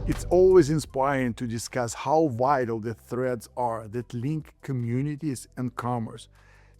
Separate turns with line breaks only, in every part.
It's always inspiring to discuss how vital the threads are that link communities and commerce,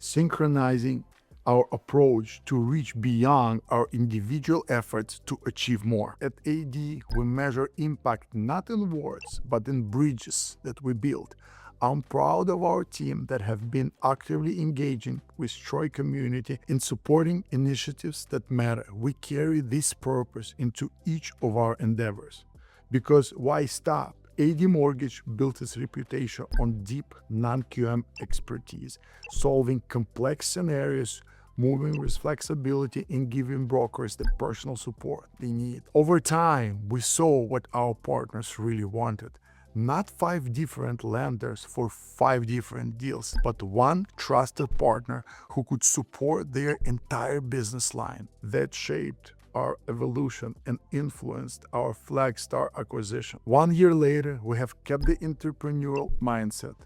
synchronizing our approach to reach beyond our individual efforts to achieve more. At AD, we measure impact not in words, but in bridges that we build. I'm proud of our team that have been actively engaging with Troy community in supporting initiatives that matter. We carry this purpose into each of our endeavors. Because why stop? AD Mortgage built its reputation on deep non-QM expertise, solving complex scenarios, moving with flexibility, and giving brokers the personal support they need. Over time, we saw what our partners really wanted. Not 5 different lenders for 5 different deals, but one trusted partner who could support their entire business line. That shaped our evolution and influenced our Flagstar acquisition. 1 year later, we have kept the entrepreneurial mindset,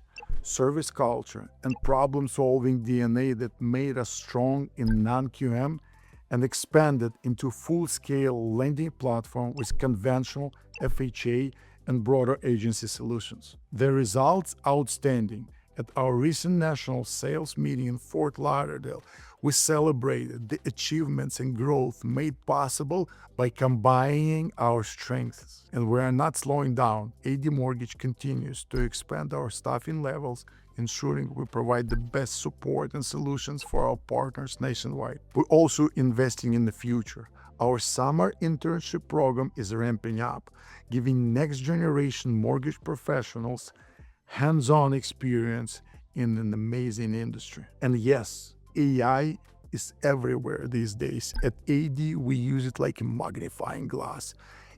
service culture, and problem-solving DNA that made us strong in non-QM and expanded into full-scale lending platform with conventional FHA and broader agency solutions. The results outstanding. At our recent national sales meeting in Fort Lauderdale, we celebrated the achievements and growth made possible by combining our strengths. And we are not slowing down. AD Mortgage continues to expand our staffing levels, ensuring we provide the best support and solutions for our partners nationwide. We're also investing in the future. Our summer internship program is ramping up, giving next-generation mortgage professionals hands-on experience in an amazing industry. And yes, AI is everywhere these days. At AD, we use it like a magnifying glass.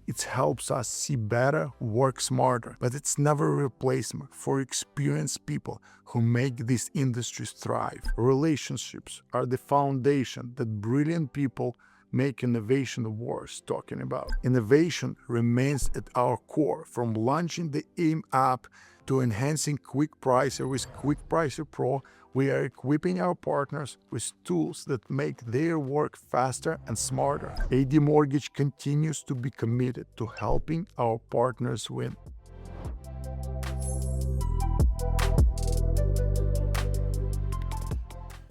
It helps us see better, work smarter, but it's never a replacement for experienced people who make these industries thrive. Relationships are the foundation that brilliant people make innovation worth talking about. Innovation remains at our core, from launching the AIM app to enhancing Quick Pricer with Quick Pricer Pro. We are equipping our partners with tools that make their work faster and smarter. AD Mortgage continues to be committed to helping our partners win.